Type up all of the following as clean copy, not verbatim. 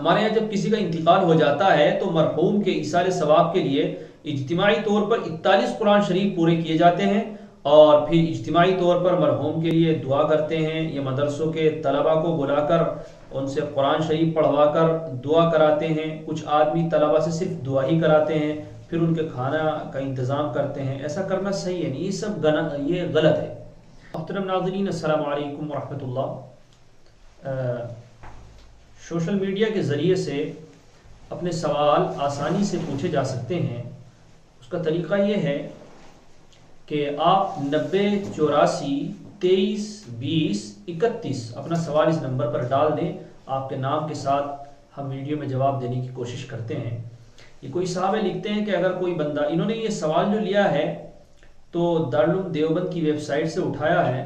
ہمارے یہاں جب کسی کا انتقال ہو جاتا ہے تو مرحوم کے ایصال ثواب کے لیے اجتماعی طور پر 41 قرآن شریف پورے کیے جاتے ہیں اور پھر اجتماعی طور پر مرحوم کے لیے دعا کرتے ہیں. یہ مدرسوں کے طلباء کو بلا کر ان سے قرآن شریف پڑھوا کر دعا کراتے ہیں. کچھ آدمی طلباء سے صرف دعا ہی کراتے ہیں، پھر ان کے کھانا کا انتظام کرتے ہیں. ایسا کرنا صحیح ہے نہیں، یہ سب یہ غلط ہے. محترم ناظرین، السلام علیکم ورحمۃ اللہ. سوشل میڈیا کے ذریعے سے اپنے سوال آسانی سے پوچھے جا سکتے ہیں. اس کا طریقہ یہ ہے کہ آپ 90 84 23 20 31 اپنا سوال اس نمبر پر ڈال دیں. آپ کے نام کے ساتھ ہم ویڈیو میں جواب دینے کی کوشش کرتے ہیں. یہ کوئی صاحب لکھتے ہیں کہ اگر کوئی بندہ، انہوں نے یہ سوال جو لیا ہے تو دارالعلوم دیوبند کی ویب سائٹ سے اٹھایا ہے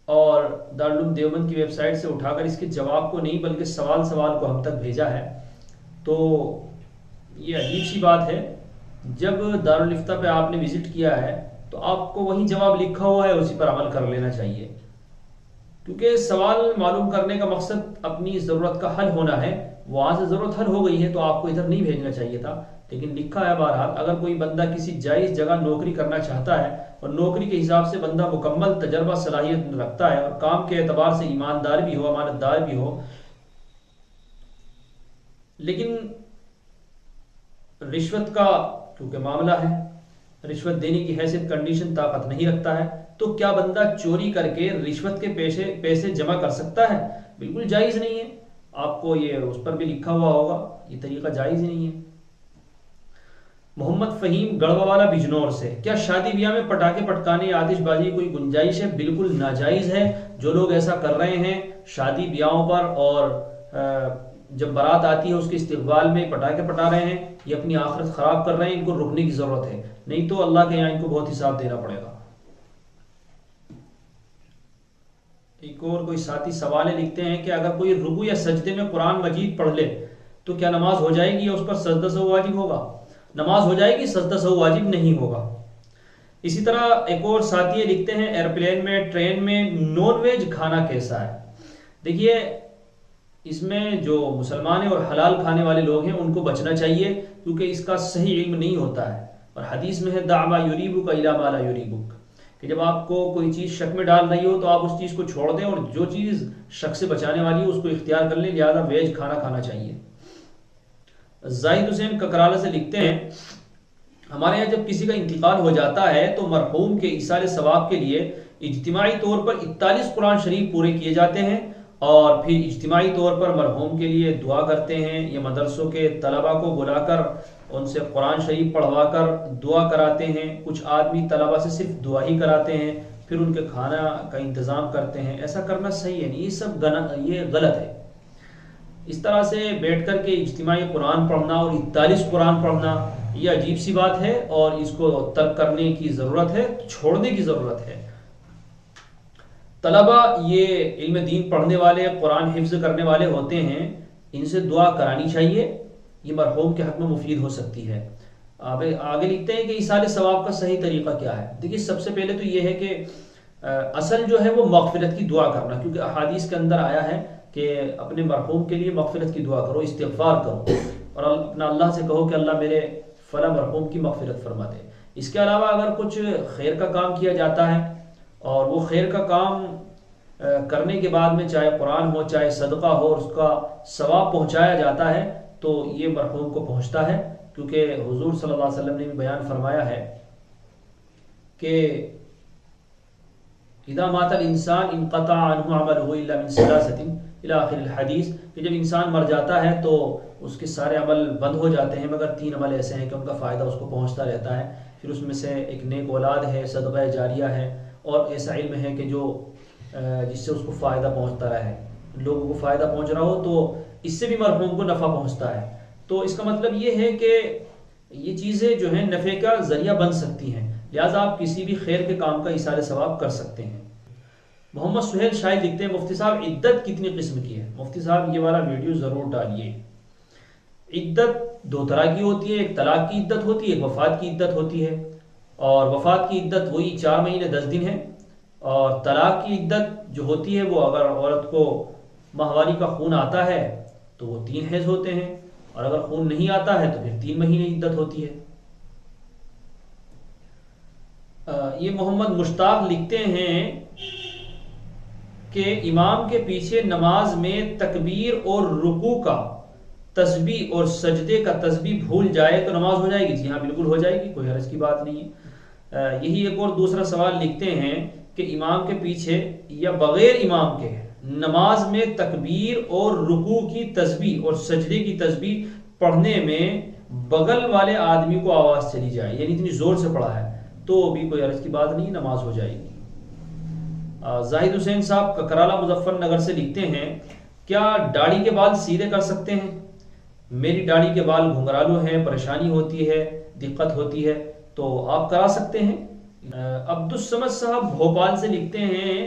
اور دارالعلوم دیوبند کی ویب سائٹ سے اٹھا کر اس کے جواب کو نہیں بلکہ سوال کو ہم تک بھیجا ہے. تو یہ عجیب سی بات ہے. جب دارالفتہ پہ آپ نے وزٹ کیا ہے تو آپ کو وہی جواب لکھا ہوا ہے، اسی پر عمل کر لینا چاہیے، کیونکہ سوال معلوم کرنے کا مقصد اپنی ضرورت کا حل ہونا ہے. وہاں سے ضرورت حل ہو گئی ہے تو آپ کو ادھر نہیں بھیجنا چاہیے تھا، لیکن لکھا ہے. بہرحال اگر کوئی بندہ کسی جائز جگہ نوکری کرنا چاہتا ہے اور نوکری کے حساب سے بندہ مکمل تجربہ صلاحیت رکھتا ہے اور کام کے اعتبار سے ایماندار بھی ہو، امانت دار بھی ہو، لیکن رشوت کا کیونکہ معاملہ ہے، رشوت دینے کی حیثیت کنڈیشن طاقت نہیں رکھتا ہے، تو کیا بندہ چوری کر کے رشوت کے پیسے جمع کر سکتا ہے؟ بالکل جائز نہیں ہے. آپ کو یہ اس پر بھی لکھا ہوا ہوگا، یہ طریقہ جائز ہی نہیں ہے. محمد فہیم گڑوا والا بجنور سے، کیا شادی بیاہ میں پٹاخے پٹکانے یا آتش بازی کوئی گنجائش ہے؟ بالکل ناجائز ہے. جو لوگ ایسا کر رہے ہیں شادی بیاہوں پر اور جب بارات آتی ہے اس کے استقبال میں پٹاخے پٹا رہے ہیں، یہ اپنی آخرت خراب کر رہے ہیں. ان کو رکنے کی ضرورت ہے، نہیں تو اللہ کے یہاں ان کو بہت حساب دینا پڑے گا. ایک اور کوئی ساتھی سوال لکھتے ہیں کہ اگر کوئی رکوع یا سجدے میں قرآن مجید پڑھ لے تو کیا نماز ہو جائے گی یا اس پر سجدہ سہو واجب ہوگا؟ نماز ہو جائے گی، سجدہ سہو واجب نہیں ہوگا. اسی طرح ایک اور ساتھی لکھتے ہیں ایئرپلین میں ٹرین میں نان ویج کھانا کیسا ہے؟ دیکھیے، اس میں جو مسلمان اور حلال کھانے والے لوگ ہیں ان کو بچنا چاہیے، کیونکہ اس کا صحیح علم نہیں ہوتا ہے. اور حدیث میں ہے دع ما یریبک الی ما لا یریبک، کہ جب آپ کو کوئی چیز شک میں ڈال رہی ہو تو آپ اس چیز کو چھوڑ دیں اور جو چیز شک سے بچانے والی ہے اس کو اختیار کر لیں. لہذا ویج کھانا کھانا چاہیے. زاہد حسین ککرالہ سے لکھتے ہیں ہمارے یہاں جب کسی کا انتقال ہو جاتا ہے تو مرحوم کے ایصال ثواب کے لیے اجتماعی طور پر 41 قرآن شریف پورے کیے جاتے ہیں اور پھر اجتماعی طور پر مرحوم کے لیے دعا کرتے ہیں. یہ مدرسوں کے طلباء کو بلا کر ان سے قرآن شریف پڑھوا کر دعا کراتے ہیں. کچھ آدمی طلباء سے صرف دعا ہی کراتے ہیں، پھر ان کے کھانا کا انتظام کرتے ہیں. ایسا کرنا صحیح ہے نہیں، یہ سب یہ غلط ہے. اس طرح سے بیٹھ کر کے اجتماعی قرآن پڑھنا اور 41 قرآن پڑھنا یہ عجیب سی بات ہے اور اس کو ترک کرنے کی ضرورت ہے، چھوڑنے کی ضرورت ہے. طلباء یہ علم دین پڑھنے والے، قرآن حفظ کرنے والے ہوتے ہیں، ان سے دعا کرانی چاہیے، یہ مرحوم کے حق میں مفید ہو سکتی ہے. آگے لکھتے ہیں کہ ایصال ثواب کا صحیح طریقہ کیا ہے؟ دیکھیے، سب سے پہلے تو یہ ہے کہ اصل جو ہے وہ مغفرت کی دعا کرنا، کیونکہ احادیث کے اندر آیا ہے کہ اپنے مرحوم کے لیے مغفرت کی دعا کرو، استغفار کرو اور اپنا اللہ سے کہو کہ اللہ میرے فلاں مرحوم کی مغفرت فرما دے. اس کے علاوہ اگر کچھ خیر کا کام کیا جاتا ہے اور وہ خیر کا کام کرنے کے بعد میں چاہے قرآن ہو چاہے صدقہ ہو اور اس کا ثواب پہنچایا جاتا ہے تو یہ مرحوم کو پہنچتا ہے، کیونکہ حضور صلی اللہ علیہ وسلم نے بھی بیان فرمایا ہے کہ اذا مات الانسان انقطع عنه عمله الا من ثلاثه الى اخر الحدیث، کہ جب انسان مر جاتا ہے تو اس کے سارے عمل بند ہو جاتے ہیں مگر 3 عمل ایسے ہیں کہ ان کا فائدہ اس کو پہنچتا رہتا ہے. پھر اس میں سے ایک نیک اولاد ہے، صدقہ جاریہ ہے اور ایسا علم ہے کہ جو جس سے اس کو فائدہ پہنچتا رہے، لوگوں کو فائدہ پہنچ رہا ہو تو اس سے بھی مرحوم کو نفع پہنچتا ہے. تو اس کا مطلب یہ ہے کہ یہ چیزیں جو ہیں نفع کا ذریعہ بن سکتی ہیں، لہٰذا آپ کسی بھی خیر کے کام کا ایصال ثواب کر سکتے ہیں. محمد سہیل شاہد لکھتے ہیں مفتی صاحب عدت کتنی قسم کی ہے؟ مفتی صاحب یہ والا ویڈیو ضرور ڈالیے. عدت 2 طرح کی ہوتی ہے، ایک طلاق کی عدت ہوتی ہے، ایک وفات کی عدت ہوتی ہے. اور وفات کی عدت وہی 4 مہینے 10 دن ہے، اور طلاق کی عدت جو ہوتی ہے وہ اگر عورت کو ماہواری کا خون آتا ہے تو وہ 3 حیض ہوتے ہیں، اور اگر خون نہیں آتا ہے تو پھر 3 مہینے عدت ہوتی ہے۔ یہ محمد مشتاق لکھتے ہیں کہ امام کے پیچھے نماز میں تکبیر اور رکوع کا تسبیح اور سجدے کا تسبیح بھول جائے تو نماز ہو جائے گی؟ جی ہاں، بالکل ہو جائے گی، کوئی حرج کی بات نہیں ہے۔ یہی ایک اور دوسرا سوال لکھتے ہیں کہ امام کے پیچھے یا بغیر امام کے نماز میں تکبیر اور رکوع کی تسبیح اور سجدے کی تسبیح پڑھنے میں بغل والے آدمی کو آواز چلی جائے، یعنی اتنی زور سے پڑھا ہے، تو بھی کوئی حرج کی بات نہیں، نماز ہو جائے گی۔ زاہد حسین صاحب ککرالہ مظفر نگر سے لکھتے ہیں، کیا داڑھی کے بال سیدھے کر سکتے ہیں؟ میری داڑھی کے بال گھنگرالو ہیں، پریشانی ہوتی ہے، دقت ہوتی ہے، تو آپ کرا سکتے ہیں۔ عبدالصمد صاحب بھوپال سے لکھتے ہیں،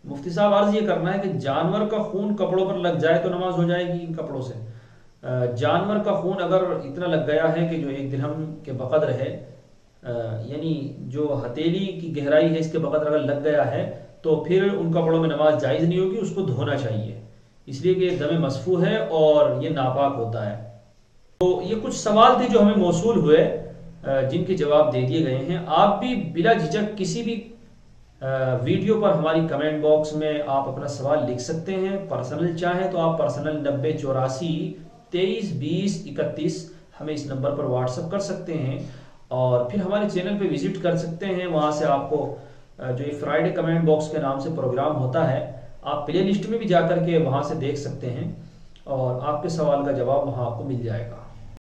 مفتی صاحب عرض یہ کرنا ہے کہ جانور کا خون کپڑوں پر لگ جائے تو نماز ہو جائے گی ان کپڑوں سے؟ جانور کا خون اگر اتنا لگ گیا ہے کہ جو 1 درہم کے بقدر ہے، یعنی جو ہتھیلی کی گہرائی ہے اس کے بقدر اگر لگ گیا ہے، تو پھر ان کپڑوں میں نماز جائز نہیں ہوگی، اس کو دھونا چاہیے، اس لیے کہ دم مسفوح ہے اور یہ ناپاک ہوتا ہے۔ تو یہ کچھ سوال تھے جو ہمیں موصول ہوئے، جن کے جواب دے دیے گئے ہیں۔ آپ بھی بلا جھجک کسی بھی ویڈیو پر ہماری کمنٹ باکس میں آپ اپنا سوال لکھ سکتے ہیں، پرسنل چاہیں تو آپ پرسنل 9084 23 20 31 ہمیں اس نمبر پر واٹس اپ کر سکتے ہیں، اور پھر ہمارے چینل پہ وزٹ کر سکتے ہیں۔ وہاں سے آپ کو جو یہ فرائیڈے کمنٹ باکس کے نام سے پروگرام ہوتا ہے، آپ پلے لسٹ میں بھی جا کر کے وہاں سے دیکھ سکتے ہیں، اور آپ کے سوال کا جواب وہاں آپ کو مل جائے گا۔